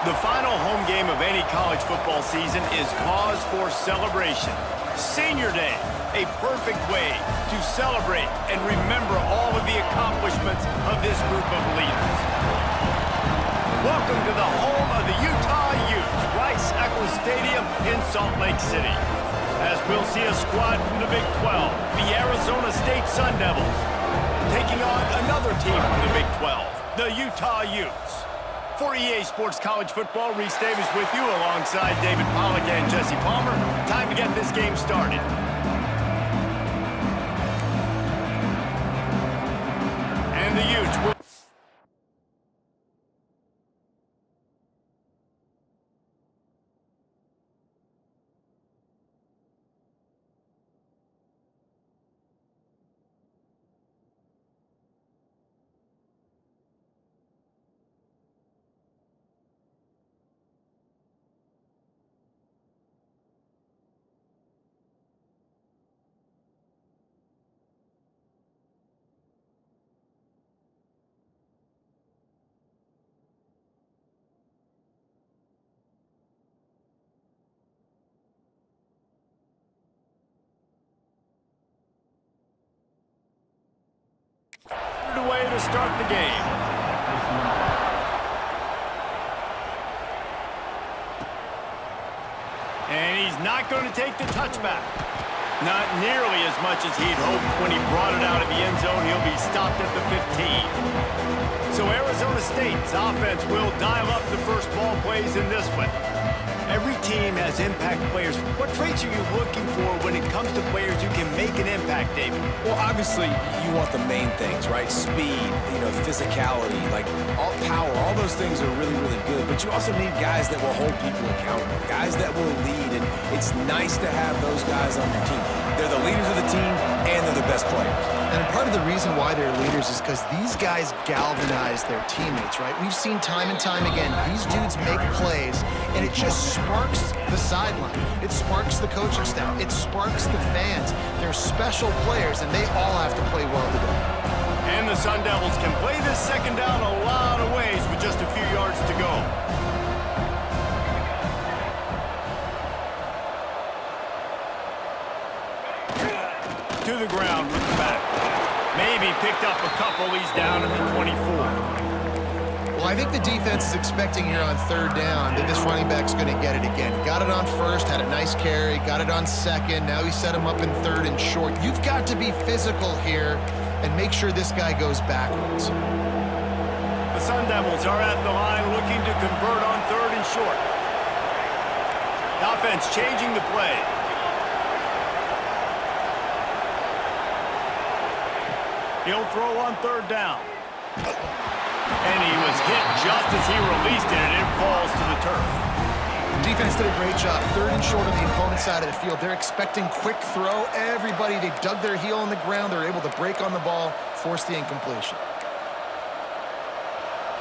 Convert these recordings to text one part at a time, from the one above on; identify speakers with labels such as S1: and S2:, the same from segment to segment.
S1: The final home game of any college football season is cause for celebration. Senior Day, a perfect way to celebrate and remember all of the accomplishments of this group of leaders. Welcome to the home of the Utah Utes, Rice-Eccles Stadium in Salt Lake City. As we'll see a squad from the Big 12, the Arizona State Sun Devils, taking on another team from the Big 12, the Utah Utes. For EA Sports College Football, Reese Davis with you alongside David Pollack and Jesse Palmer. Time to get this game started. And the Utes will... way to start the game. And he's not going to take the touchback. Not nearly as much as he'd hoped when he brought it out of the end zone. He'll be stopped at the 15. So Arizona State's offense will dial up the first ball plays in this one. Every team has impact players. What traits are you looking for when it comes to players who can make an impact, David?
S2: Well, obviously, you want the main things, right? Speed, physicality, like all power, all those things are really, really good. But you also need guys that will hold people accountable, guys that will lead, and it's nice to have those guys on your team. They're the leaders of the team, and they're the best players.
S3: And part of the reason why they're leaders is because these guys galvanize their teammates, right? We've seen time and time again, these dudes make plays, and it just sparks the sideline. It sparks the coaching staff. It sparks the fans. They're special players, and they all have to play well today.
S1: And the Sun Devils can play this second down a lot of ways with just a few yards to go. To the ground with the back. Maybe picked up a couple. He's down at the 24.
S3: Well, I think the defense is expecting here on third down that this running back's going to get it again. Got it on first, had a nice carry, got it on second. Now he set him up in third and short. You've got to be physical here and make sure this guy goes backwards.
S1: The Sun Devils are at the line looking to convert on third and short. The offense changing the play. He'll throw on third down. And he was hit just as he released it, and it falls to the turf.
S3: The defense did a great job. Third and short on the opponent's side of the field. They're expecting quick throw. Everybody, they dug their heel on the ground. They're able to break on the ball, force the incompletion.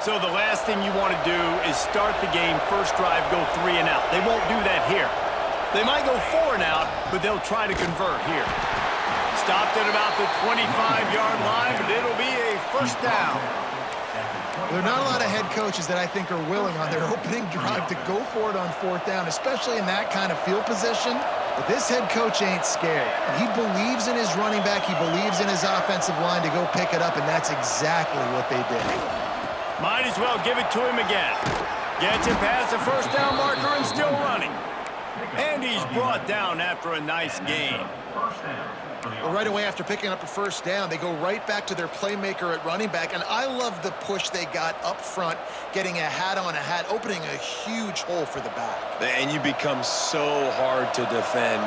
S1: So the last thing you want to do is start the game, first drive, go 3 and out. They won't do that here. They might go 4 and out, but they'll try to convert here. Stopped at about the 25-yard line, but it'll be a first down.
S3: There are not a lot of head coaches that I think are willing on their opening drive to go for it on fourth down, especially in that kind of field position. But this head coach ain't scared. He believes in his running back. He believes in his offensive line to go pick it up, and that's exactly what they did.
S1: Might as well give it to him again. Gets it past the first down marker and still running. And he's brought down after a nice gain.
S3: Well, right away after picking up a first down, they go right back to their playmaker at running back. And I love the push they got up front, getting a hat on a hat, opening a huge hole for the back.
S2: And you become so hard to defend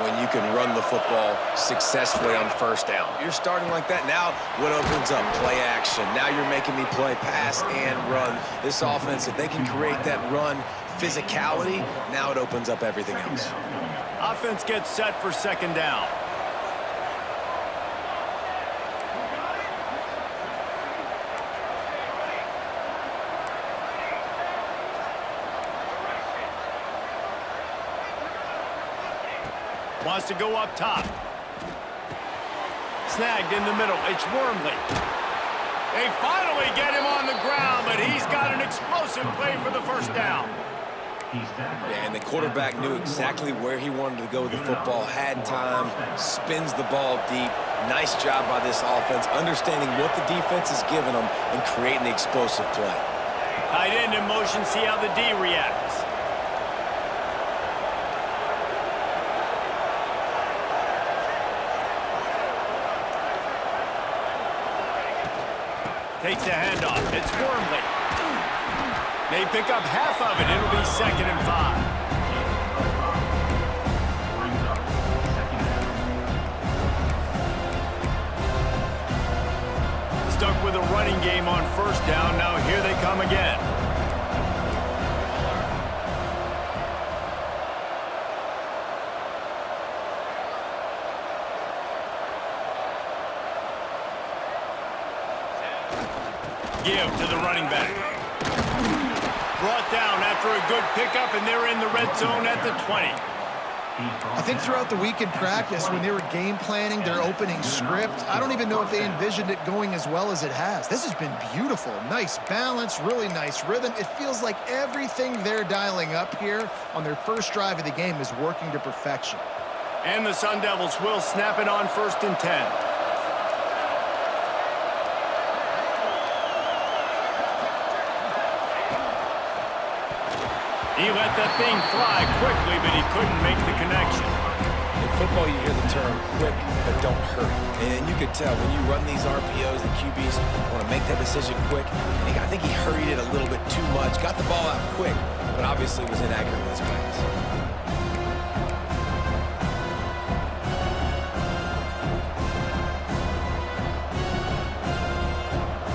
S2: when you can run the football successfully on first down. You're starting like that. Now what opens up? Play action. Now you're making me play pass and run. This offense, if they can create that run physicality, now it opens up everything else.
S1: Offense gets set for second down. Wants to go up top. Snagged in the middle. It's Wormley. They finally get him on the ground, but he's got an explosive play for the first down.
S2: Yeah, and the quarterback knew exactly where he wanted to go with the football, had time, spins the ball deep. Nice job by this offense, understanding what the defense is giving them and creating the explosive play.
S1: Tight end in motion, see how the D reacts. Takes the handoff. It's Wormley. They pick up half of it. It'll be 2nd and 5. Stuck with a running game on first down. Now here they come again. Give to the running back. Brought down after a good pickup, and they're in the red zone at the 20.
S3: I think throughout the week in practice, when they were game planning their opening script, I don't even know if they envisioned it going as well as it has. This has been beautiful. Nice balance, really nice rhythm. It feels like everything they're dialing up here on their first drive of the game is working to perfection.
S1: And the Sun Devils will snap it on 1st and 10. He let that thing fly quickly, but he couldn't make the connection.
S2: In football, you hear the term quick, but don't hurry. And you can tell when you run these RPOs, the QBs want to make that decision quick. And I think he hurried it a little bit too much, got the ball out quick, but obviously was inaccurate with his pass.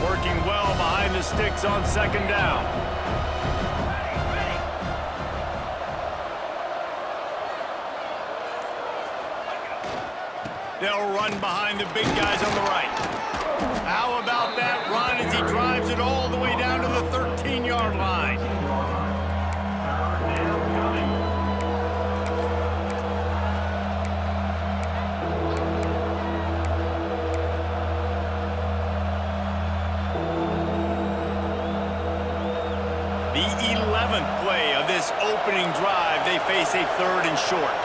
S1: Working well behind the sticks on 2nd down. They'll run behind the big guys on the right. How about that run as he drives it all the way down to the 13-yard line? The 11th play of this opening drive, they face a 3rd and short.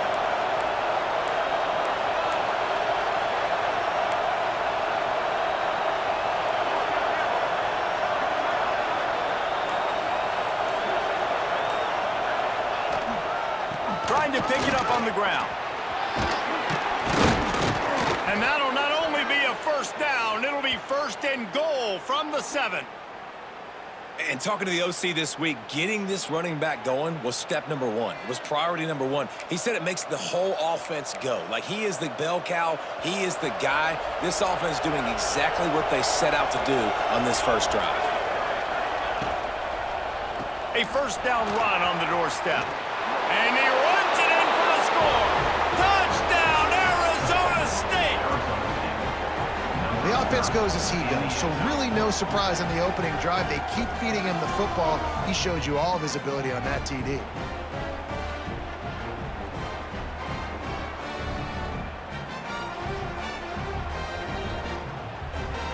S1: Trying to pick it up on the ground. And that'll not only be a first down, it'll be 1st and goal from the 7.
S2: And talking to the OC this week, getting this running back going was step number 1. It was priority number 1. He said it makes the whole offense go. Like, he is the bell cow. He is the guy. This offense doing exactly what they set out to do on this first drive.
S1: A first down run on the doorstep. And he runs it in for the score. Touchdown, Arizona State!
S3: The offense goes as he goes, so really no surprise on the opening drive. They keep feeding him the football. He showed you all of his ability on that TD.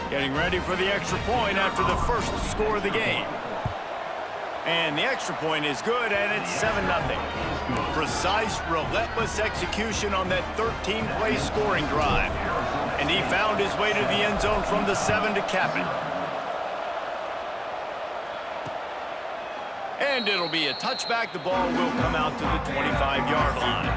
S1: Getting ready for the extra point after the first score of the game. And the extra point is good, and it's 7-0. Precise, relentless execution on that 13-play scoring drive. And he found his way to the end zone from the 7 to cap it. And it'll be a touchback. The ball will come out to the 25-yard line.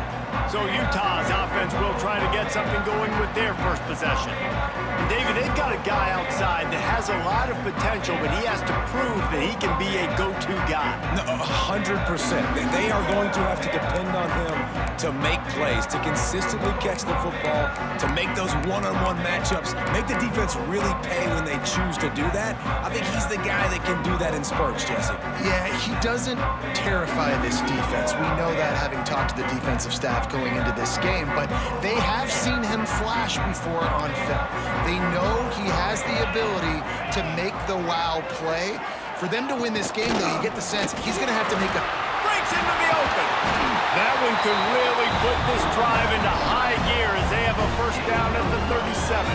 S1: So Utah's offense will try to get something going with their first possession. And David, they've got a guy outside that has a lot of potential, but he has to prove that he can be a go-to guy.
S2: No, 100%. They are going to have to depend on him to make plays, to consistently catch the football, to make those one-on-one matchups, make the defense really pay when they choose to do that. I think he's the guy that can do that in spurts, Jesse.
S3: Yeah, he doesn't terrify this defense. We know that, having talked to the defensive staff going into this game, but they have seen him flash before on film. They know he has the ability to make the wow play. For them to win this game, though, you get the sense he's going to have to make a...
S1: Breaks into the open. That one could really put this drive into high gear as they have a first down at the 37.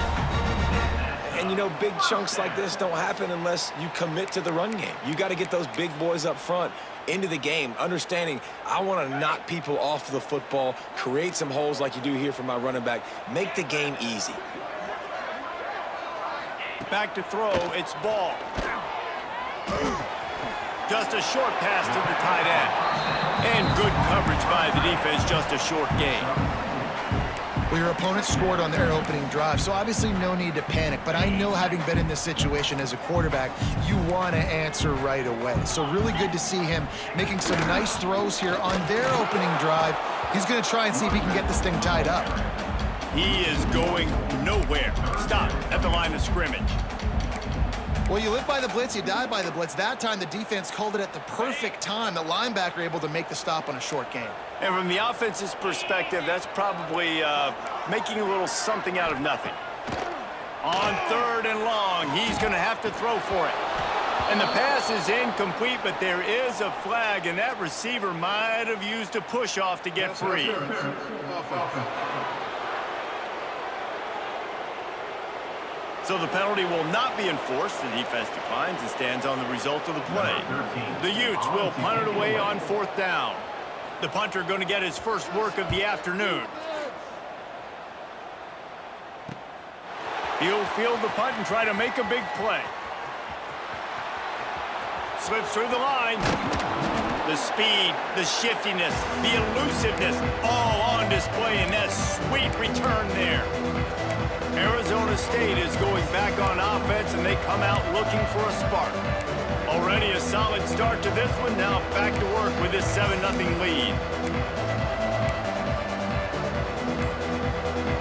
S2: And, you know, big chunks like this don't happen unless you commit to the run game. You got to get those big boys up front into the game, understanding I want to knock people off the football, create some holes like you do here for my running back, make the game easy.
S1: Back to throw, it's ball. Just a short pass to the tight end. And good coverage by the defense, just a short gain.
S3: Well, your opponent scored on their opening drive, so obviously no need to panic. But I know, having been in this situation as a quarterback, you want to answer right away. So really good to see him making some nice throws here on their opening drive. He's going to try and see if he can get this thing tied up.
S1: He is going nowhere. Stop at the line of scrimmage.
S3: Well, you live by the blitz, you die by the blitz. That time, the defense called it at the perfect time. The linebacker able to make the stop on a short gain.
S1: And from the offense's perspective, that's probably making a little something out of nothing. On 3rd and long, he's going to have to throw for it. And the pass is incomplete, but there is a flag, and that receiver might have used a push-off to get free. So the penalty will not be enforced. The defense declines and stands on the result of the play. The Utes will punt it away on 4th down. The punter going to get his first work of the afternoon. He'll field the punt and try to make a big play. Slips through the line. The speed, the shiftiness, the elusiveness, all on display in that sweet return there. Arizona State is going back on offense, and they come out looking for a spark. Already a solid start to this one. Now back to work with this 7-0 lead.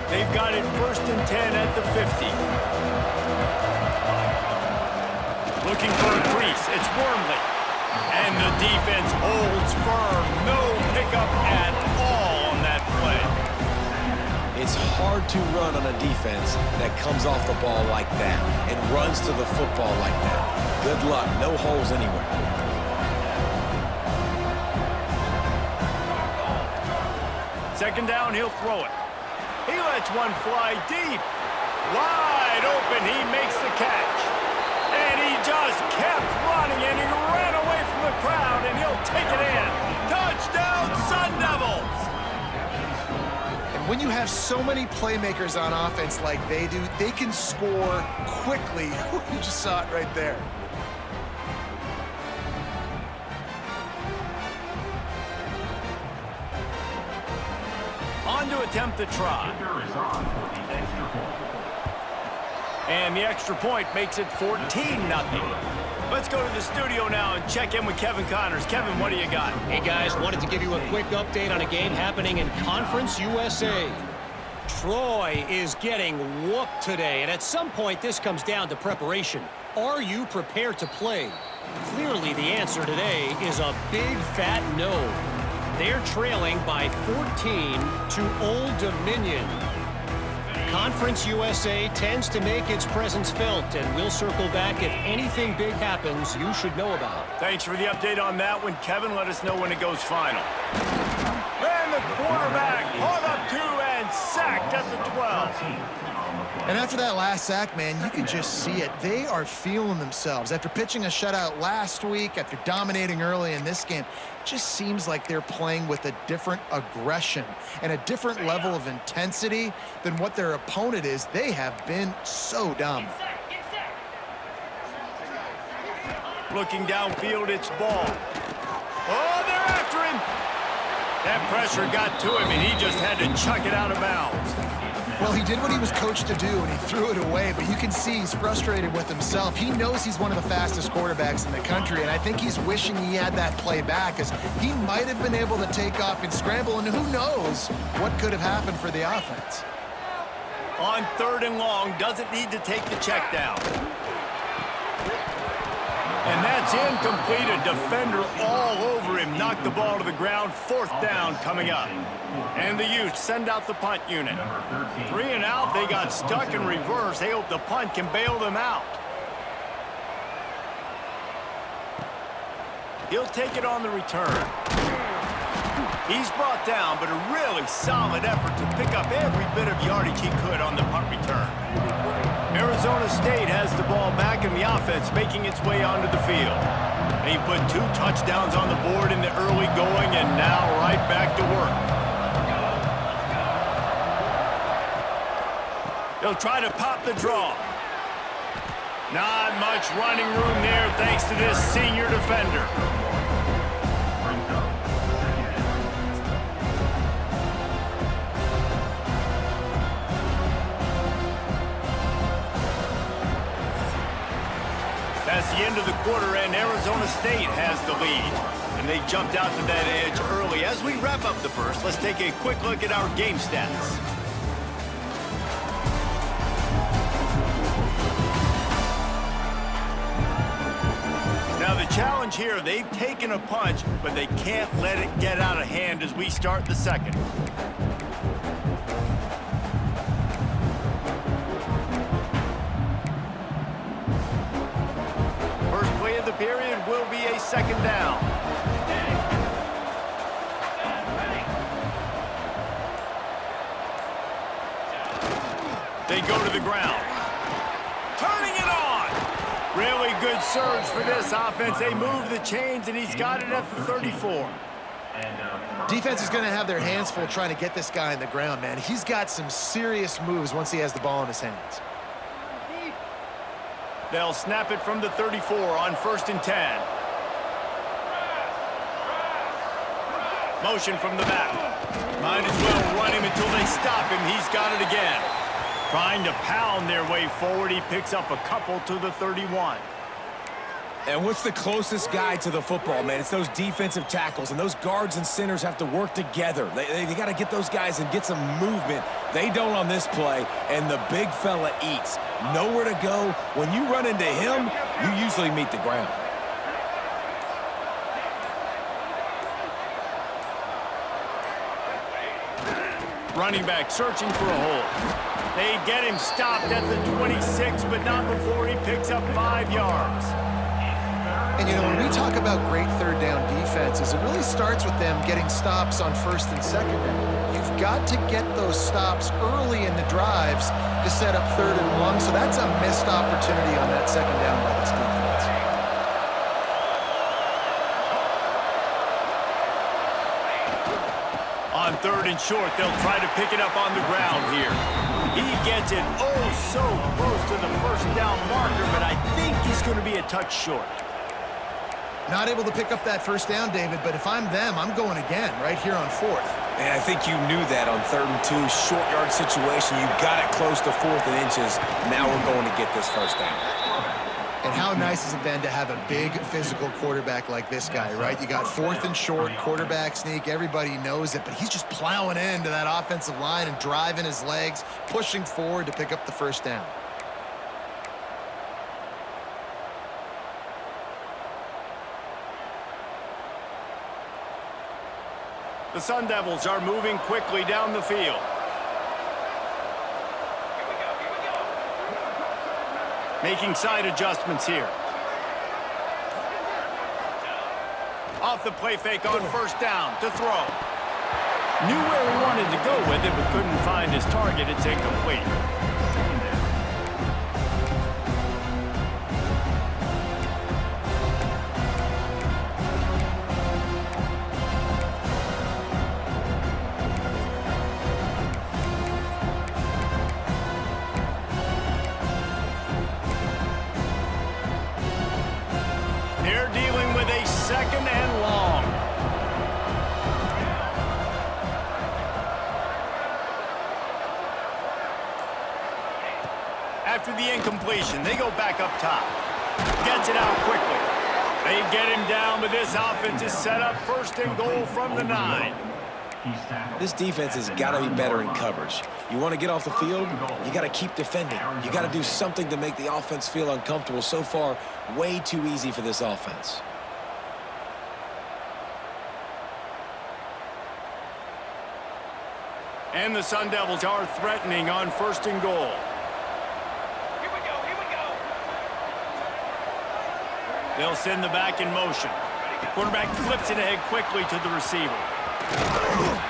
S1: They've got it 1st and 10 at the 50. Looking for a crease. It's Wormley. And the defense holds firm. No pickup at all on that play.
S2: It's hard to run on a defense that comes off the ball like that and runs to the football like that. Good luck. No holes anywhere.
S1: Second down, he'll throw it. He lets one fly deep. Wide open, he makes the catch. And he just kept running, and he ran away from the crowd, and he'll take it in. Touchdown, Sun Devils!
S3: When you have so many playmakers on offense like they do, they can score quickly. You just saw it right there.
S1: On to attempt the try. And the extra point makes it 14-0. Let's go to the studio now and check in with Kevin Connors. Kevin, what do you got?
S4: Hey, guys, wanted to give you a quick update on a game happening in Conference USA. Troy is getting whooped today, and at some point, this comes down to preparation. Are you prepared to play? Clearly, the answer today is a big, fat no. They're trailing by 14 to Old Dominion. Conference USA tends to make its presence felt, and we'll circle back if anything big happens you should know about.
S1: Thanks for the update on that one, Kevin. Let us know when it goes final. And the quarterback caught up 2 and sacked at the 12.
S3: And after that last sack, man, you can just see it. They are feeling themselves. After pitching a shutout last week, after dominating early in this game, it just seems like they're playing with a different aggression and a different level of intensity than what their opponent is. They have been so dominant.
S1: Looking downfield, it's ball. Oh, they're after him. That pressure got to him, and he just had to chuck it out of bounds.
S3: Well, he did what he was coached to do, and he threw it away, but you can see he's frustrated with himself. He knows he's one of the fastest quarterbacks in the country, and I think he's wishing he had that play back, as he might have been able to take off and scramble, and who knows what could have happened for the offense.
S1: On 3rd and long, doesn't need to take the check down. And that's incomplete. A defender all over him. Knocked the ball to the ground. 4th down coming up. And the Utes send out the punt unit. 3 and out. They got stuck in reverse. They hope the punt can bail them out. He'll take it on the return. He's brought down, but a really solid effort to pick up every bit of yardage he could on the punt return. Arizona State has the ball back in the offense, making its way onto the field. They put 2 touchdowns on the board in the early going, and now right back to work. They'll try to pop the draw. Not much running room there thanks to this senior defender. That's the end of the quarter, and Arizona State has the lead. And they jumped out to that edge early. As we wrap up the first, let's take a quick look at our game stats. Now the challenge here, they've taken a punch, but they can't let it get out of hand as we start the second. First play of the period will be a second down. They go to the ground. Turning it on. Really good surge for this offense. They move the chains, and he's got it at the 34.
S3: Defense is going to have their hands full trying to get this guy on the ground, man. He's got some serious moves once he has the ball in his hands.
S1: They'll snap it from the 34 on 1st and 10. Motion from the back. Might as well run him until they stop him. He's got it again. Trying to pound their way forward. He picks up a couple to the 31.
S2: And what's the closest guy to the football, man? It's those defensive tackles, and those guards and centers have to work together. They got to get those guys and get some movement. They don't on this play, and the big fella eats. Nowhere to go. When you run into him, you usually meet the ground.
S1: Running back searching for a hole. They get him stopped at the 26, but not before he picks up 5 yards.
S3: And, you know, when we talk about great third down defenses, it really starts with them getting stops on 1st and 2nd down. You've got to get those stops early in the drives to set up 3rd and 1, so that's a missed opportunity on that 2nd down by this defense.
S1: On 3rd and short, they'll try to pick it up on the ground here. He gets it so close to the 1st down marker, but I think he's going to be a touch short.
S3: Not able to pick up that 1st down, David, but if I'm them, I'm going again right here on 4th.
S2: And I think you knew that on 3rd and 2, short yard situation. You got it close to 4th and inches. Now we're going to get this 1st down.
S3: And how nice has it been to have a big physical quarterback like this guy, right? You got 4th and short, quarterback sneak, everybody knows it, but he's just plowing into that offensive line and driving his legs, pushing forward to pick up the 1st down.
S1: The Sun Devils are moving quickly down the field. Making side adjustments here. Off the play fake on 1st down to throw. Knew where he wanted to go with it, but couldn't find his target. It's incomplete. They're dealing with a 2nd and long. After the incompletion, they go back up top. Gets it out quickly. They get him down, but this offense is set up 1st and goal from the 9.
S2: This defense has got to be better in coverage. You want to get off the field, you got to keep defending. You got to do something to make the offense feel uncomfortable. So far, way too easy for this offense.
S1: And the Sun Devils are threatening on 1st and goal.
S5: Here we go.
S1: They'll send the back in motion. The quarterback flips it ahead quickly to the receiver.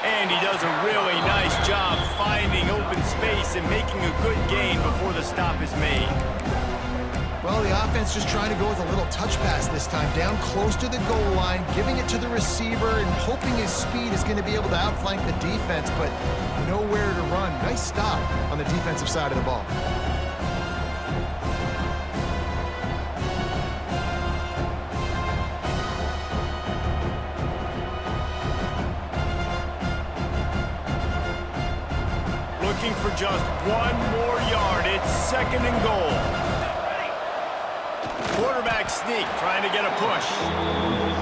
S1: And he does a really nice job finding open space and making a good gain before the stop is made.
S3: Well, the offense just trying to go with a little touch pass this time, down close to the goal line, giving it to the receiver and hoping his speed is going to be able to outflank the defense, but nowhere to run. Nice stop on the defensive side of the ball.
S1: Looking for just one more yard. It's 2nd and goal. Quarterback sneak, trying to get a push.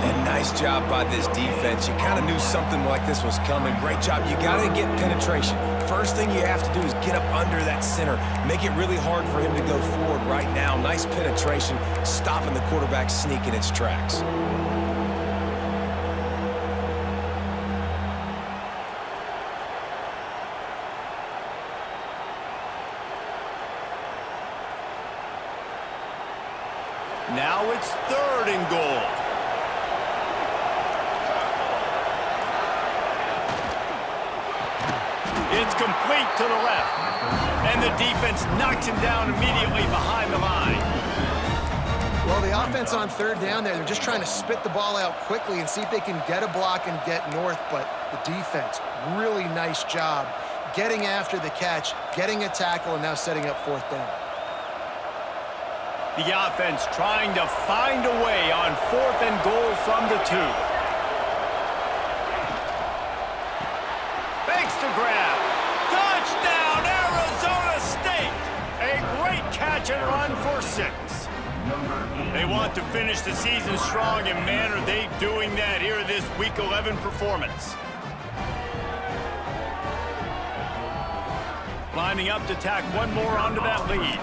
S2: And nice job by this defense. You kind of knew something like this was coming. Great job. You got to get penetration. First thing you have to do is get up under that center. Make it really hard for him to go forward right now. Nice penetration, stopping the quarterback sneak in its tracks.
S1: Now it's 3rd and goal. It's complete to the left. And the defense knocks him down immediately behind the line.
S3: Well, the offense on 3rd down there, they're just trying to spit the ball out quickly and see if they can get a block and get north, but the defense, really nice job getting after the catch, getting a tackle, and now setting up 4th down.
S1: The offense trying to find a way on 4th and goal from the 2. Fakes to grab. Touchdown, Arizona State! A great catch and run for 6. They want to finish the season strong, and man, are they doing that here in this Week 11 performance. Lining up to tack one more onto that lead.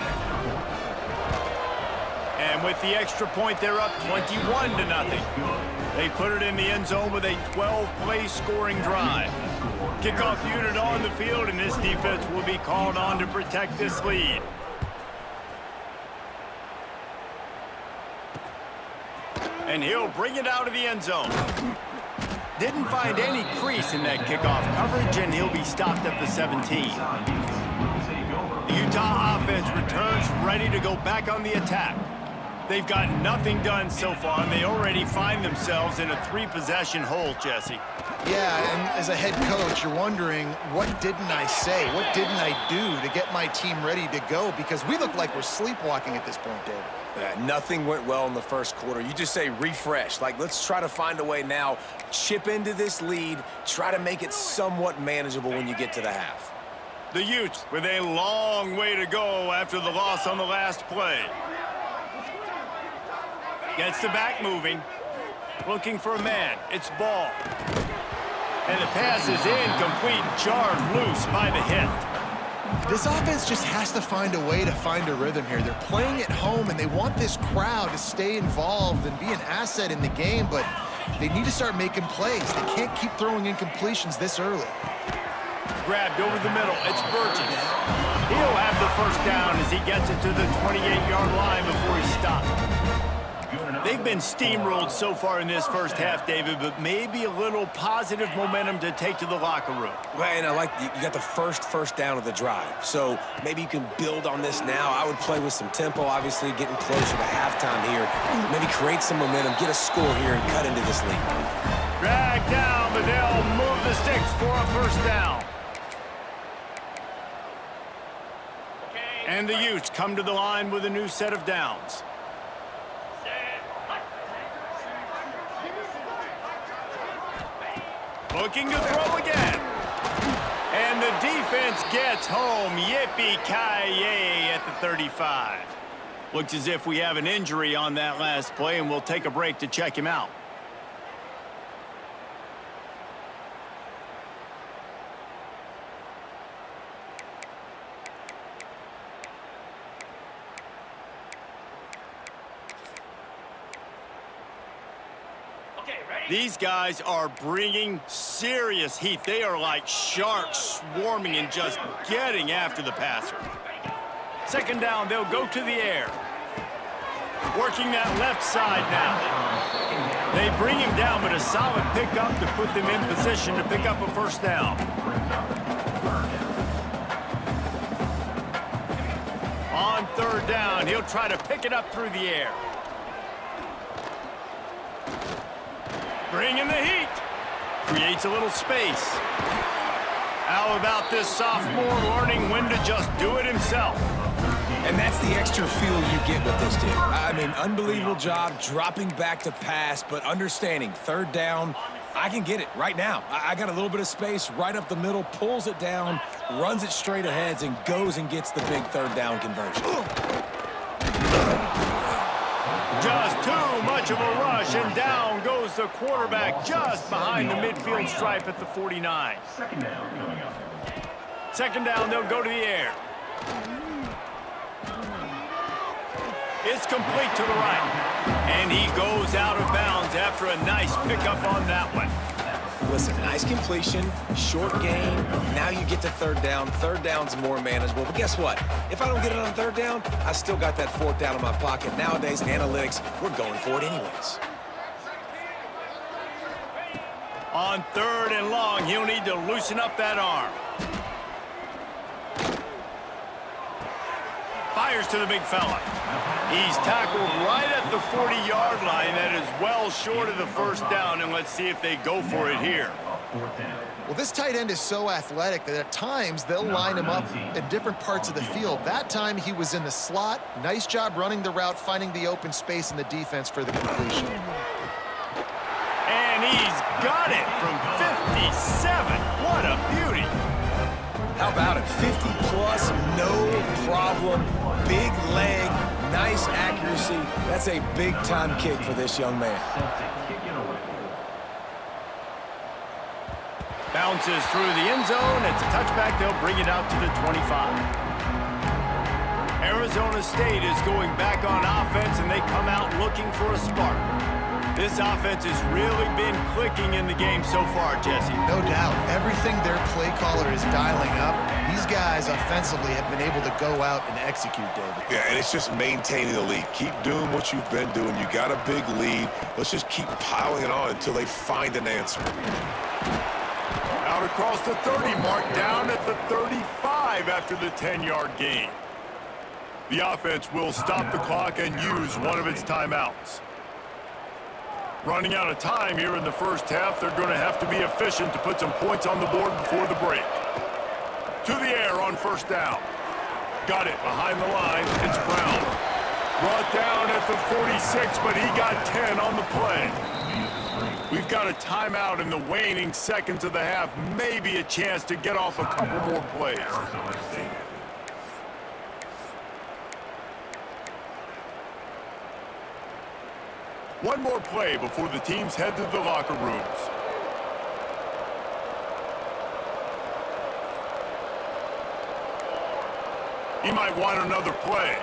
S1: And with the extra point, they're up 21-0. They put it in the end zone with a 12-play scoring drive. Kickoff unit on the field, and this defense will be called on to protect this lead. And he'll bring it out of the end zone. Didn't find any crease in that kickoff coverage, and he'll be stopped at the 17. The Utah offense returns ready to go back on the attack. They've got nothing done so far, and they already find themselves in a 3-possession hole, Jesse.
S3: Yeah, and as a head coach, you're wondering, what didn't I say? What didn't I do to get my team ready to go? Because we look like we're sleepwalking at this point, Dave.
S2: Nothing went well in the first quarter. You just say refresh. Like, let's try to find a way now, chip into this lead, try to make it somewhat manageable when you get to the half.
S1: The Utes with a long way to go after the loss on the last play. Gets the back moving. Looking for a man. It's ball. And the pass is incomplete, jarred loose by the hit.
S3: This offense just has to find a way to find a rhythm here. They're playing at home, and they want this crowd to stay involved and be an asset in the game, but they need to start making plays. They can't keep throwing incompletions this early.
S1: Grabbed over the middle. It's Burgess. He'll have the 1st down as he gets it to the 28-yard line before he stopped. They've been steamrolled so far in this first half, David, but maybe a little positive momentum to take to the locker room.
S2: Well, and I like you got the first down of the drive, so maybe you can build on this now. I would play with some tempo, obviously getting closer to halftime here. Maybe create some momentum, get a score here, and cut into this lead.
S1: Drag down, but they'll move the sticks for a 1st down. And the Utes come to the line with a new set of downs. Looking to throw again. And the defense gets home. Yippee-ki-yay at the 35. Looks as if we have an injury on that last play, and we'll take a break to check him out. These guys are bringing serious heat. They are like sharks swarming and just getting after the passer. 2nd down, they'll go to the air. Working that left side now. They They bring him down, but a solid pickup to put them in position to pick up a first down. On third down, he'll try to pick it up through the air. Bringing the heat. Creates a little space. How about this sophomore learning when to just do it himself?
S2: And that's the extra feel you get with this team. I mean, unbelievable job dropping back to pass, but understanding third down, I can get it right now. I got a little bit of space right up the middle, pulls it down, runs it straight ahead, and goes and gets the big third down conversion.
S1: Just too much of a rush, and down goes the quarterback just behind the midfield stripe at the 49. Second down, they'll go to the air. It's complete to the right. And he goes out of bounds after a nice pickup on that one.
S2: Listen, nice completion, short gain. Now you get to third down. Third down's more manageable. But guess what? If I don't get it on third down, I still got that fourth down in my pocket. Nowadays, analytics, we're going for it anyways.
S1: On third and long, he'll need to loosen up that arm. Fires to the big fella. He's tackled right at the 40-yard line. That is well short of the first down, and let's see if they go for it here.
S3: Well, this tight end is so athletic that at times they'll line him up in different parts of the field. That time he was in the slot. Nice job running the route, finding the open space in the defense for the completion.
S1: And he's got it from 57. What a beauty.
S2: How about it? 50-plus, no problem. Big leg, nice accuracy. That's a big-time kick for this young man.
S1: Bounces through the end zone. It's a touchback. They'll bring it out to the 25. Arizona State is going back on offense, and they come out looking for a spark. This offense has really been clicking in the game so far, Jesse.
S3: No doubt. Everything their play caller is dialing up, these guys offensively have been able to go out and execute, David.
S6: Yeah, and it's just maintaining the lead. Keep doing what you've been doing. You got a big lead. Let's just keep piling it on until they find an answer.
S1: Out across the 30 mark, down at the 35 after the 10-yard gain. The offense will stop the clock and use one of its timeouts. Running out of time here in the first half, they're going to have to be efficient to put some points on the board before the break. To the air on first down. Got it behind the line. It's Brown. Brought down at the 46, but he got 10 on the play. We've got a timeout in the waning seconds of the half. Maybe a chance to get off a couple more plays. One more play before the teams head to the locker rooms. He might want another play.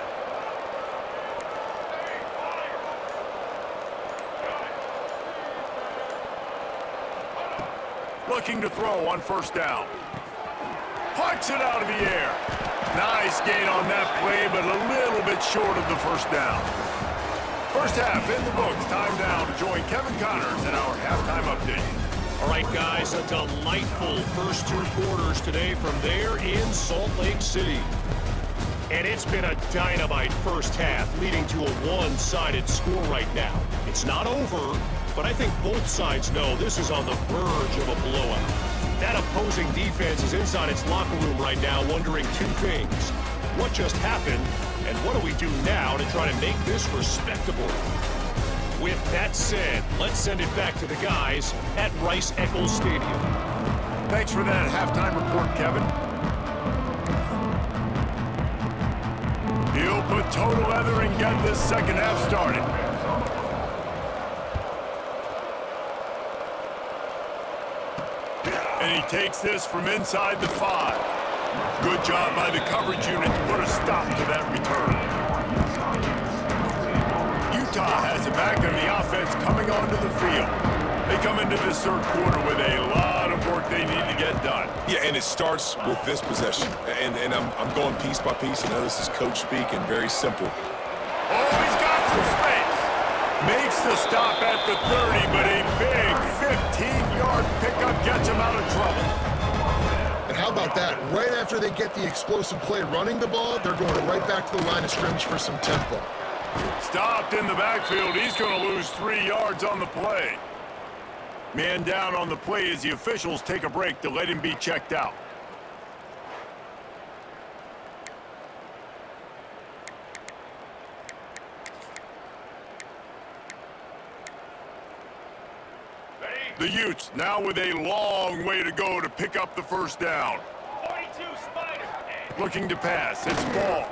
S1: Looking to throw on first down. Pucks it out of the air. Nice gain on that play, but a little bit short of the first down. First half in the books. Time now to join Kevin Connors in our halftime update.
S4: All right, guys, a delightful first two quarters today from there in Salt Lake City. And it's been a dynamite first half, leading to a one-sided score right now. It's not over, but I think both sides know this is on the verge of a blowout. That opposing defense is inside its locker room right now wondering two things. What just happened, and what do we do now to try to make this respectable? With that said, let's send it back to the guys at Rice-Eccles Stadium.
S1: Thanks for that halftime report, Kevin. He'll put total leather and get this second half started. And he takes this from inside the 5. Good job by the coverage unit to put a stop to that return. Utah has it back and the offense coming onto the field. They come into this third quarter with a lot of work they need to get done.
S6: Yeah, and it starts with this possession. And I'm going piece by piece. I know this is coach speak and very simple.
S1: Oh, he's got some space. Makes the stop at the 30, but a big 15-yard pickup gets him out of trouble.
S7: And how about that? Right after they get the explosive play running the ball, they're going right back to the line of scrimmage for some tempo.
S1: Stopped in the backfield. He's going to lose 3 yards on the play. Man down on the play as the officials take a break to let him be checked out. The Utes now with a long way to go to pick up the first down.
S5: 42 Spider.
S1: Looking to pass. It's ball.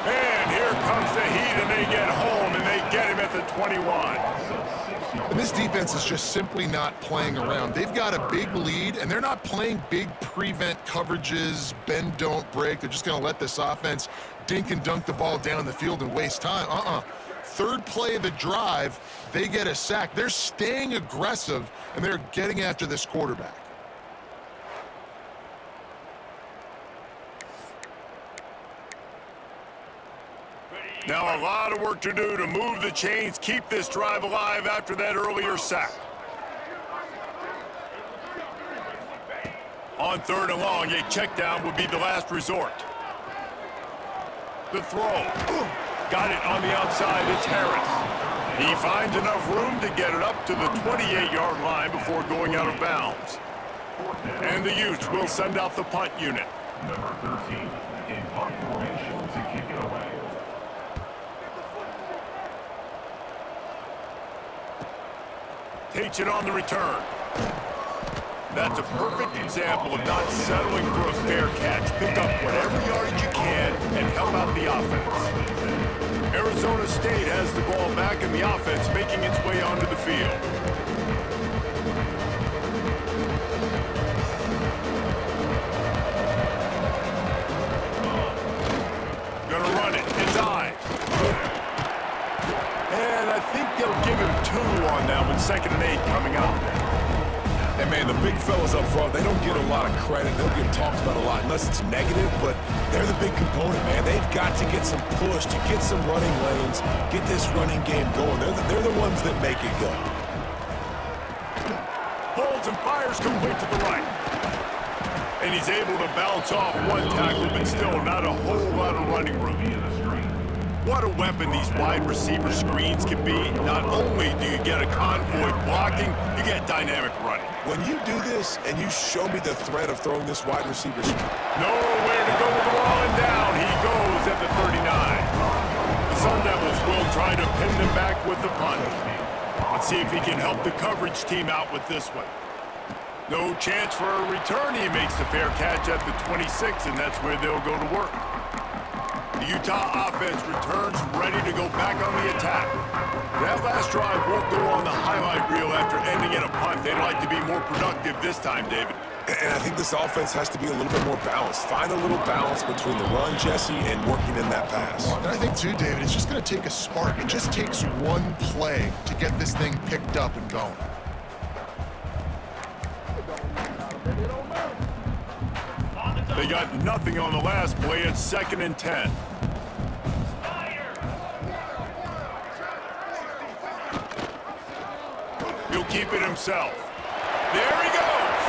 S1: And here comes the heat, and they get home, and they get him at the 21.
S7: And this defense is just simply not playing around. They've got a big lead, and they're not playing big prevent coverages, bend, don't break. They're just going to let this offense dink and dunk the ball down the field and waste time. Third play of the drive, they get a sack. They're staying aggressive, and they're getting after this quarterback.
S1: Now a lot of work to do to move the chains, keep this drive alive after that earlier sack. On 3rd and long, a check down would be the last resort. The throw. Got it on the outside. It's Harris. He finds enough room to get it up to the 28-yard line before going out of bounds. And the Utes will send out the punt unit.
S8: Number 13 in punt formation to kick it away.
S1: Takes it on the return. That's a perfect example of not settling for a fair catch. Pick up whatever yardage you can and help out the offense. Arizona State has the ball back in the offense, making its way onto the field. Gonna run it. It's Ives. And I think they'll give him 2 on that one. 2nd and 8 coming up.
S6: And, man, the big fellas up front, they don't get a lot of credit. They'll get talked about a lot unless it's negative, but they're the big component, man. They've got to get some push, to get some running lanes, get this running game going. They're the ones that make it go.
S1: Holds and fires complete to the right. And he's able to bounce off one tackle, but still not a whole lot of running room. What a weapon these wide receiver screens can be. Not only do you get a convoy blocking, you get dynamic running.
S6: When you do this and you show me the threat of throwing this wide receiver screen,
S1: Nowhere to go with the ball, and down he goes at the 39. The Sun Devils will try to pin them back with the punt. Let's see if he can help the coverage team out with this one. No chance for a return. He makes the fair catch at the 26, and that's where they'll go to work. The Utah offense returns ready to go back on the attack. That last drive won't go on the highlight reel after ending in a punt. They'd like to be more productive this time, David.
S6: and I think this offense has to be a little bit more balanced. Find a little balance between the run, Jesse, and working in that pass.
S7: And I think, too, David, it's just going to take a spark. It just takes one play to get this thing picked up and going.
S1: They got nothing on the last play. It's 2nd and 10. He'll keep it himself. There he goes.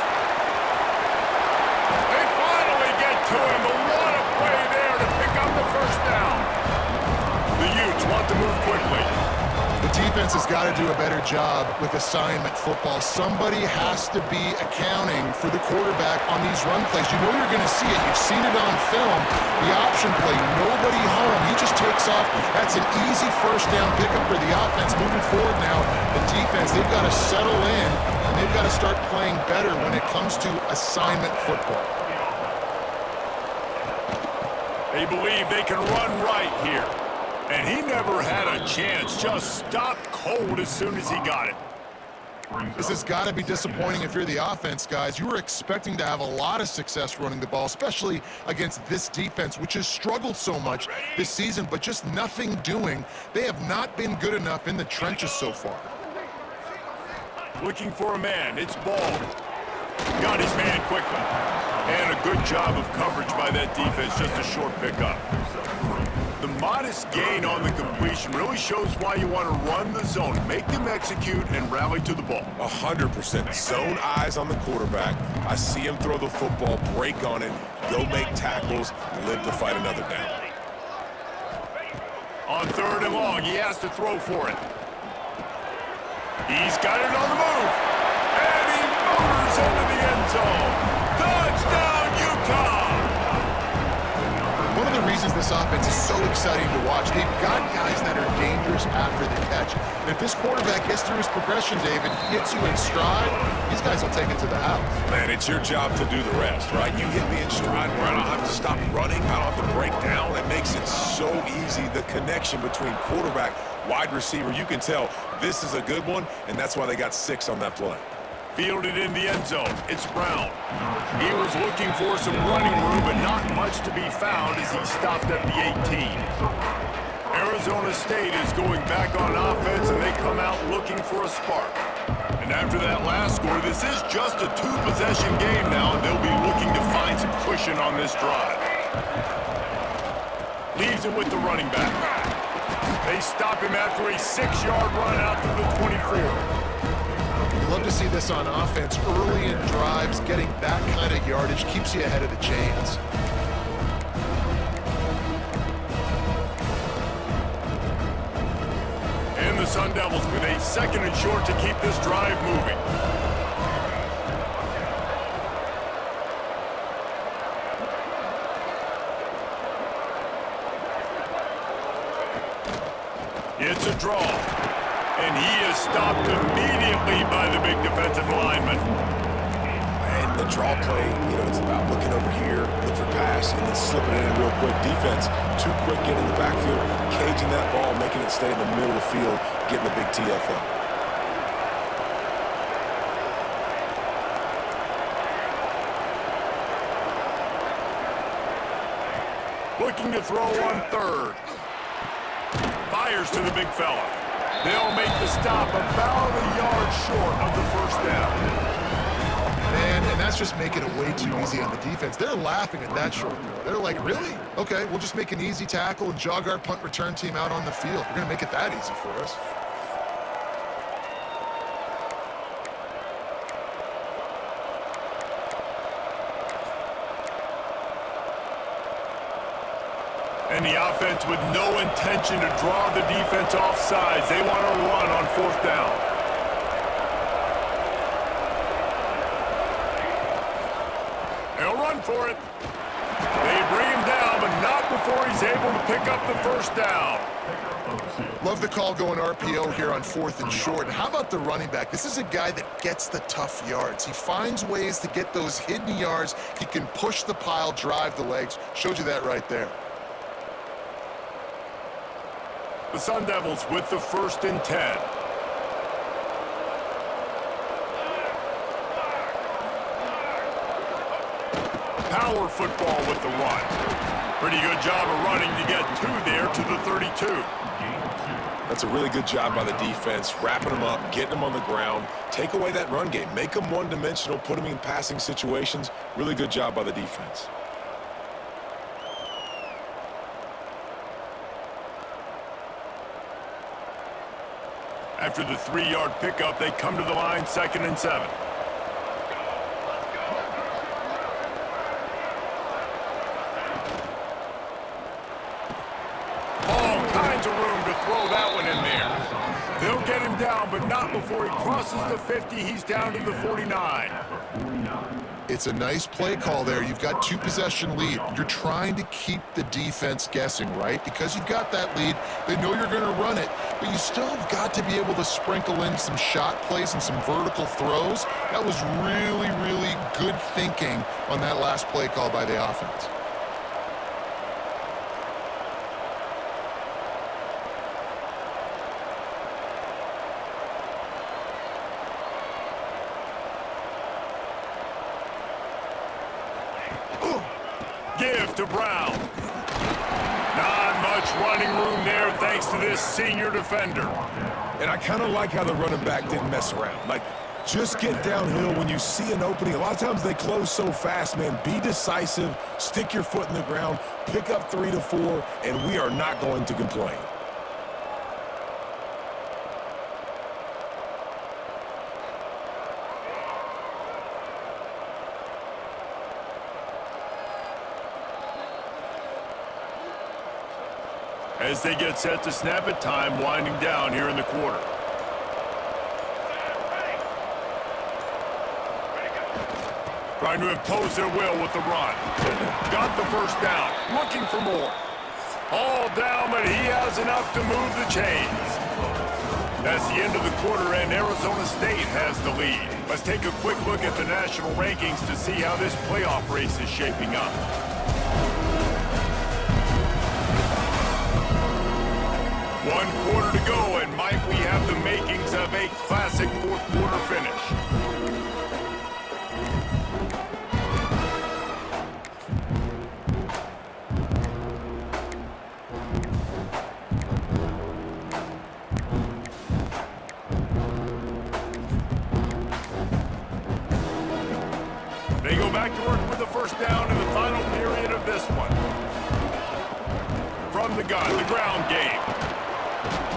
S1: They finally get to him, but what a play there to pick up the first down. The Utes want to move quickly.
S7: The defense has got to do a better job with assignment football. Somebody has to be accounting for the quarterback on these run plays. You know you're going to see it. You've seen it on film. The option play, nobody home. He just takes off. That's an easy first down pickup for the offense. Moving forward now, the defense, they've got to settle in, and they've got to start playing better when it comes to assignment football.
S1: They believe they can run right here. And he never had a chance, just stopped cold as soon as he got it.
S7: This has got to be disappointing if you're the offense, guys. You were expecting to have a lot of success running the ball, especially against this defense, which has struggled so much this season, but just nothing doing. They have not been good enough in the trenches so far.
S1: Looking for a man, it's Ball. Got his man quickly. And a good job of coverage by that defense, just a short pickup. The modest gain on the completion really shows why you want to run the zone, make them execute, and rally to the ball.
S6: 100%. Zone eyes on the quarterback. I see him throw the football, break on it, go make tackles, live to fight another down.
S1: On 3rd and long, he has to throw for it. He's got it on the move. And he motors into the end zone. Touchdown, Utah!
S7: One of the reasons this offense is so exciting to watch, they've got guys that are dangerous after the catch. And if this quarterback gets through his progression, David, hits you in stride, these guys will take it to the house.
S6: Man, it's your job to do the rest, right? You hit me in stride where I don't have to stop running, I don't have to break down. It makes it so easy. The connection between quarterback, wide receiver, you can tell this is a good one, and that's why they got 6 on that play.
S1: Fielded in the end zone. It's Brown. He was looking for some running room, but not much to be found as he stopped at the 18. Arizona State is going back on offense, and they come out looking for a spark. And after that last score, this is just a 2-possession game now, and they'll be looking to find some cushion on this drive. Leaves it with the running back. They stop him after a 6-yard run out to the 24.
S7: Love to see this on offense. Early in drives, getting that kind of yardage keeps you ahead of the chains.
S1: And the Sun Devils with a 2nd and short to keep this drive moving. It's a draw. And he is stopped immediately by the big defensive lineman.
S6: And the draw play, you know, it's about looking over here, look for pass, and then slipping it in real quick. Defense, too quick getting in the backfield, caging that ball, making it stay in the middle of the field, getting the big TFL.
S1: Looking to throw on 3rd. Fires to the big fella. They'll make the stop about a yard short of the 1st down.
S7: Man, and that's just making it way too easy on the defense. They're laughing at that short throw. They're like, really? Okay, we'll just make an easy tackle and jog our punt return team out on the field. We're going to make it that easy for us.
S1: And the offense with no intention to draw the defense off sides. They want to run on 4th down. They'll run for it. They bring him down, but not before he's able to pick up the 1st down.
S7: Love the call going RPO here on 4th and short. And how about the running back? This is a guy that gets the tough yards. He finds ways to get those hidden yards. He can push the pile, drive the legs. Showed you that right there.
S1: The Sun Devils with the 1st and 10. Power football with the run. Pretty good job of running to get 2 there to the 32.
S6: That's a really good job by the defense, wrapping them up, getting them on the ground, take away that run game, make them one-dimensional, put them in passing situations. Really good job by the defense.
S1: After the 3-yard pickup, they come to the line 2nd and 7. All kinds of room to throw that one in there. They'll get him down, but not before he crosses the 50. He's down to the 49.
S7: It's a nice play call there. You've got 2-possession lead. You're trying to keep the defense guessing, right? Because you've got that lead, they know you're going to run it, but you still have got to be able to sprinkle in some shot plays and some vertical throws. That was really, really good thinking on that last play call by the offense.
S1: Give to Brown. Not much running room there thanks to this senior defender.
S6: And I kind of like how the running back didn't mess around. Like, Just get downhill when you see an opening. A lot of times they close so fast, man. Be decisive, stick your foot in the ground, pick up 3 to 4, and we are not going to complain.
S1: As they get set to snap it, time winding down here in the quarter. Trying to impose their will with the run. Got the first down. Looking for more. All down, but he has enough to move the chains. That's the end of the quarter, and Arizona State has the lead. Let's take a quick look at the national rankings to see how this playoff race is shaping up. One quarter to go, and might we have the makings of a classic fourth quarter finish. They go back to work with the first down in the final period of this one. From the gun, the ground game.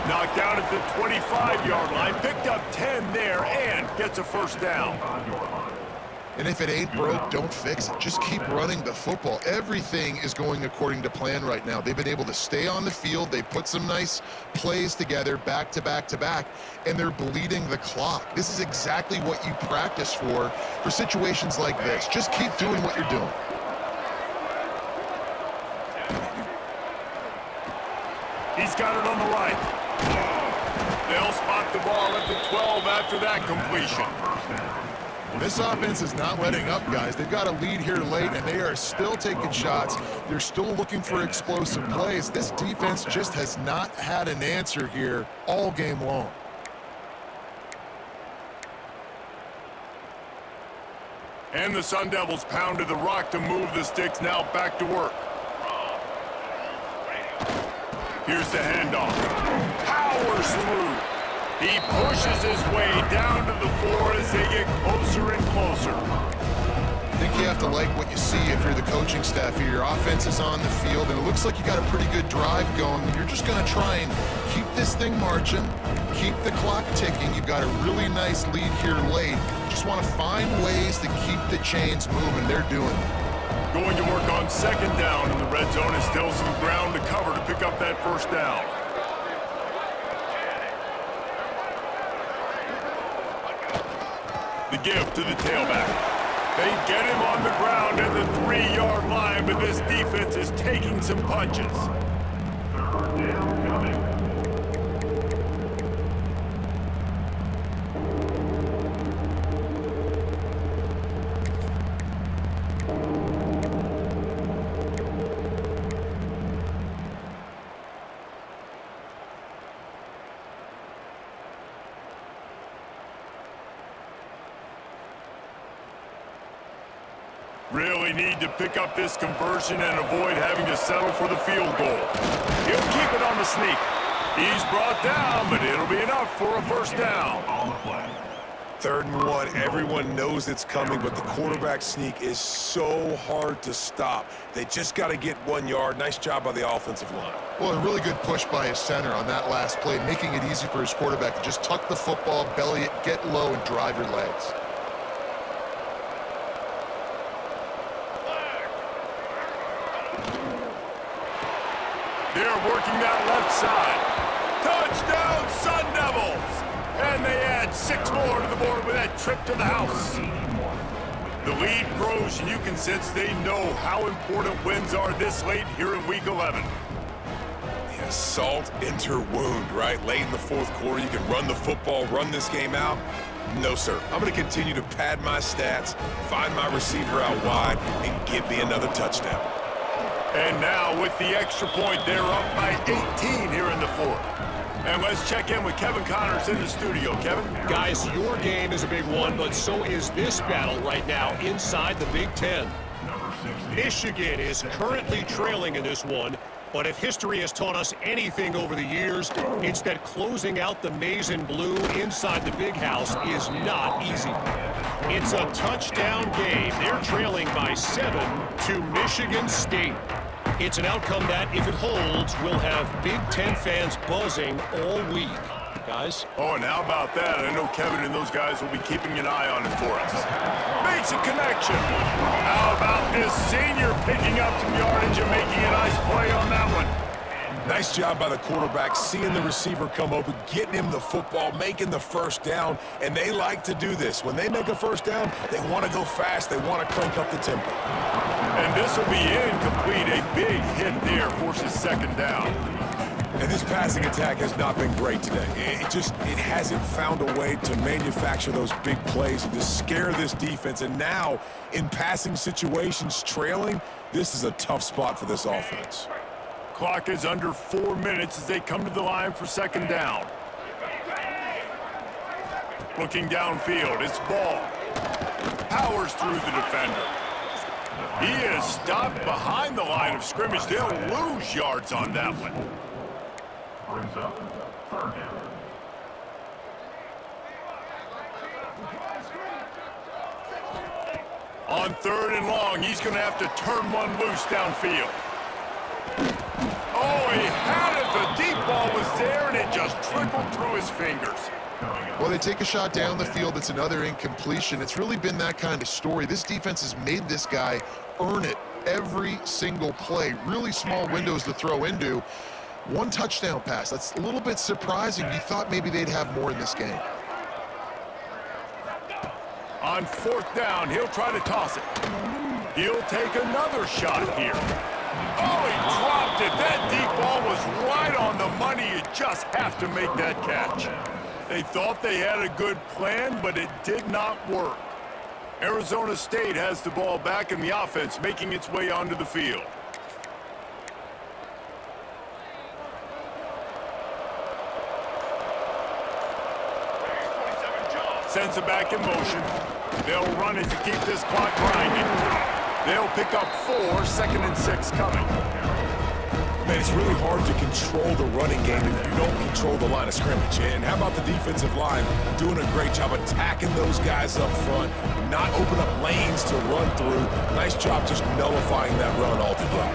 S1: Knocked down at the 25-yard line, picked up 10 there, and gets a first down.
S7: And if it ain't broke, don't fix it. Just keep running the football. Everything is going according to plan right now. They've been able to stay on the field. They put some nice plays together back to back to back, and they're bleeding the clock. This is exactly what you practice for situations like this. Just keep doing what you're doing.
S1: He's got it on the right. They'll spot the ball at the 12 after that completion.
S7: This offense is not letting up, guys. They've got a lead here late, and they are still taking shots. They're still looking for explosive plays. This defense just has not had an answer here all game long.
S1: And the Sun Devils pounded the rock to move the sticks, now back to work. Here's the handoff. Powers through. He pushes his way down to the floor as they get closer and closer.
S7: I think you have to like what you see if you're the coaching staff here. Your offense is on the field, and it looks like you got a pretty good drive going. You're just going to try and keep this thing marching, keep the clock ticking. You've got a really nice lead here late. Just want to find ways to keep the chains moving. They're doing it.
S1: Going to work on second down in the red zone is still some ground to cover to pick up that first down. The give to the tailback. They get him on the ground at the 3-yard line, but this defense is taking some punches.
S8: Third down coming.
S1: Really need to pick up this conversion and avoid having to settle for the field goal. He'll keep it on the sneak. He's brought down, but it'll be enough for a first down.
S8: On the play.
S6: 3rd and 1, everyone knows it's coming, but the quarterback sneak is so hard to stop. They just got to get 1 yard. Nice job by the offensive line.
S7: Well, a really good push by his center on that last play, making it easy for his quarterback to just tuck the football, belly it, get low, and drive your legs.
S1: They're working that left side. Touchdown, Sun Devils! And they add 6 more to the board with that trip to the house. The lead grows, and you can sense they know how important wins are this late here in Week 11.
S6: Yeah, salt enter wound, right? Late in the 4th quarter, you can run the football, run this game out. No, sir. I'm going to continue to pad my stats, find my receiver out wide, and give me another touchdown.
S1: And now with the extra point, they're up by 18 here in the 4th. And let's check in with Kevin Connors in the studio. Kevin?
S4: Guys, your game is a big one, but so is this battle right now inside the Big Ten. Michigan is currently trailing in this one, But if history has taught us anything over the years, it's that closing out the maize and blue inside the big house is not easy. It's a touchdown game. They're trailing by 7 to Michigan State. It's an outcome that, if it holds, will have Big Ten fans buzzing all week. Guys?
S1: Oh, and how about that? I know Kevin and those guys will be keeping an eye on it for us. Makes a connection. How about this senior picking up some yardage and making a nice play on that one?
S6: Nice job by the quarterback, seeing the receiver come open, getting him the football, making the first down, and they like to do this. When they make a first down, they want to go fast, they want to crank up the tempo.
S1: And this will be incomplete. A big hit there forces second down.
S6: And this passing attack has not been great today. It hasn't found a way to manufacture those big plays and to scare this defense. And now, in passing situations, trailing, this is a tough spot for this offense.
S1: Clock is under 4 minutes as they come to the line for second down. Looking downfield, it's Ball. Powers through the defender. He is stopped behind the line of scrimmage. They'll lose yards on that one.
S8: Brings up third down.
S1: On 3rd and long, he's going to have to turn one loose downfield. Oh, he had it. The deep ball was there, and it just trickled through his fingers.
S7: Well, they take a shot down the field. It's another incompletion. It's really been that kind of story. This defense has made this guy earn it every single play. Really small windows to throw into. One touchdown pass. That's a little bit surprising. You thought maybe they'd have more in this game.
S1: On 4th down, he'll try to toss it. He'll take another shot here. Oh, he dropped it. That deep ball was right on the money. You just have to make that catch. They thought they had a good plan, but it did not work. Arizona State has the ball back in the offense, making its way onto the field. Sends it back in motion. They'll run it to keep this clock grinding. They'll pick up 4, 2nd and 6 coming.
S6: Man, it's really hard to control the running game if you don't control the line of scrimmage. And how about the defensive line doing a great job attacking those guys up front, not open up lanes to run through. Nice job just nullifying that run altogether.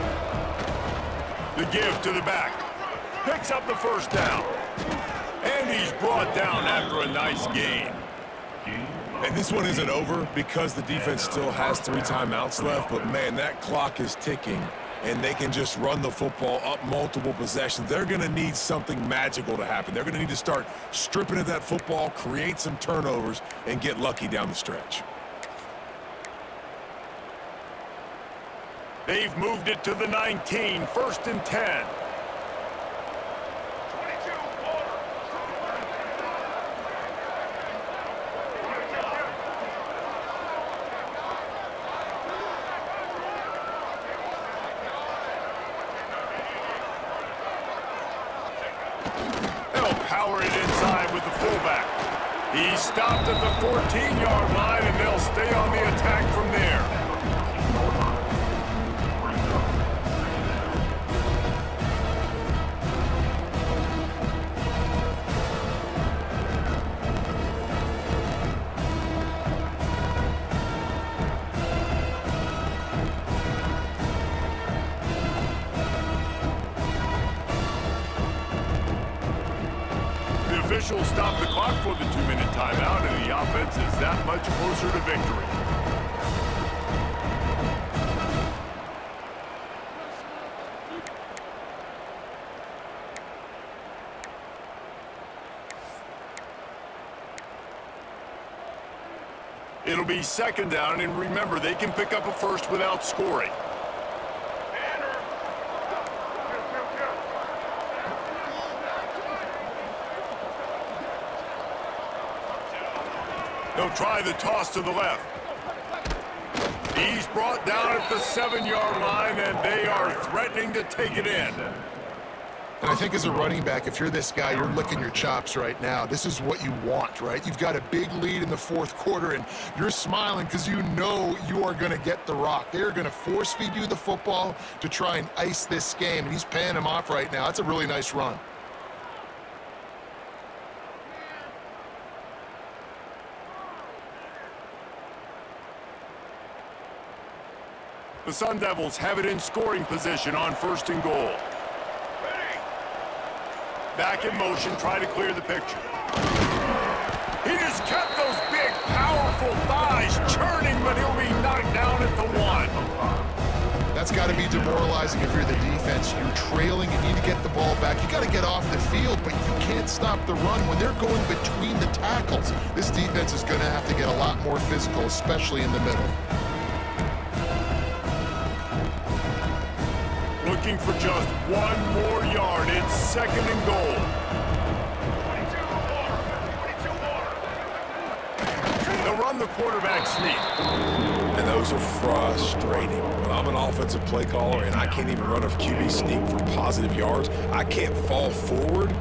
S1: The give to the back. Picks up the first down. And he's brought down after a nice gain.
S6: And this one isn't over because the defense still has 3 timeouts left, but man, that clock is ticking, and they can just run the football up multiple possessions. They're going to need something magical to happen. They're going to need to start stripping at that football, create some turnovers, and get lucky down the stretch.
S1: They've moved it to the 19, 1st and 10. Power it inside with the fullback. He's stopped at the 14-yard line, and they'll stay on the attack from there. Officials stop the clock for the 2-minute timeout, and the offense is that much closer to victory. It'll be 2nd down, and remember, they can pick up a first without scoring. They'll try the toss to the left. He's brought down at the 7-yard line, and they are threatening to take it in.
S7: And I think as a running back, if you're this guy, you're licking your chops right now. This is what you want, right? You've got a big lead in the fourth quarter, and you're smiling because you know you are going to get the rock. They're going to force feed you the football to try and ice this game, and he's paying him off right now. That's a really nice run.
S1: The Sun Devils have it in scoring position on 1st and goal. Back in motion, try to clear the picture. He just kept those big, powerful thighs churning, but he'll be knocked down at the 1.
S7: That's got to be demoralizing if you're the defense. You're trailing, you need to get the ball back. You got to get off the field, but you can't stop the run when they're going between the tackles. This defense is going to have to get a lot more physical, especially in the middle.
S1: Looking for just 1 more yard. It's 2nd and goal.
S5: 22 more.
S1: They'll run the quarterback sneak.
S6: And those are frustrating. When I'm an offensive play caller and I can't even run a QB sneak for positive yards, I can't fall forward,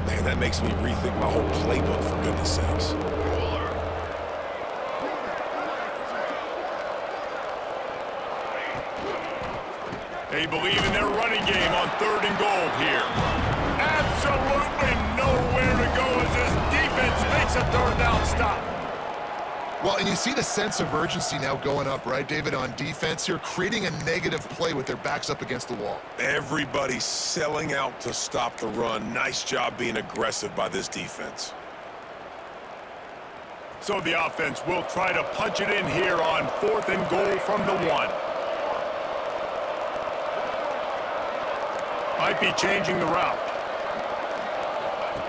S6: man, that makes me rethink my whole playbook, for goodness sakes.
S1: They believe in their running game on 3rd and goal here. Absolutely nowhere to go as this defense makes a 3rd down stop.
S7: Well, and you see the sense of urgency now going up, right, David, on defense here, creating a negative play with their backs up against the wall.
S6: Everybody's selling out to stop the run. Nice job being aggressive by this defense.
S1: So the offense will try to punch it in here on 4th and goal from the 1. Might be changing the route.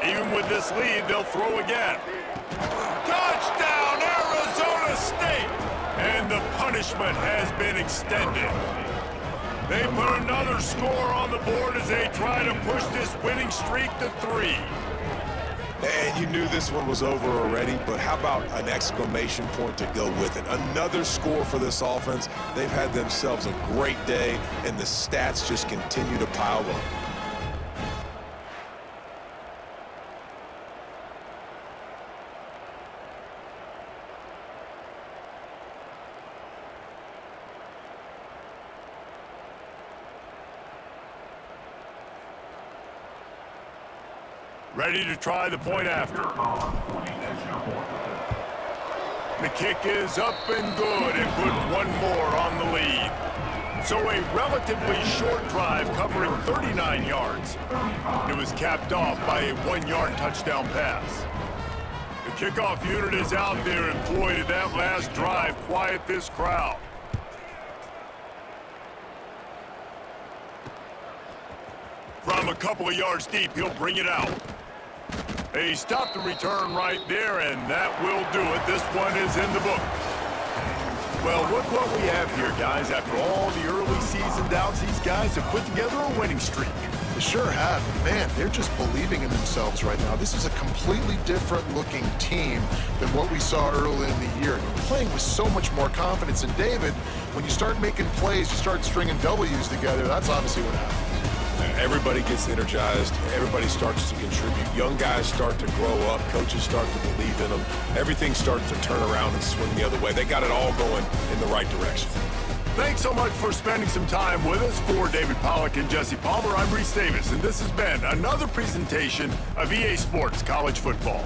S1: Even with this lead, they'll throw again. Touchdown, Arizona State! And the punishment has been extended. They put another score on the board as they try to push this winning streak to 3.
S6: And you knew this one was over already, but how about an exclamation point to go with it? Another score for this offense. They've had themselves a great day, and the stats just continue to pile up.
S1: Ready to try the point after. The kick is up and good and put 1 more on the lead. So a relatively short drive covering 39 yards. It was capped off by a 1-yard touchdown pass. The kickoff unit is out there, and boy, did that last drive quiet this crowd. From a couple of yards deep, he'll bring it out. They stopped the return right there, and that will do it. This one is in the book. Well, look what we have here, guys. After all the early season doubts, these guys have put together a winning streak.
S7: They sure have. Man, they're just believing in themselves right now. This is a completely different looking team than what we saw early in the year. Playing with so much more confidence. And David, when you start making plays, you start stringing W's together, that's obviously what happens.
S6: Everybody gets energized. Everybody starts to contribute. Young guys start to grow up. Coaches start to believe in them. Everything starts to turn around and swing the other way. They got it all going in the right direction.
S1: Thanks so much for spending some time with us. For David Pollack and Jesse Palmer, I'm Reese Davis, and this has been another presentation of EA Sports College Football.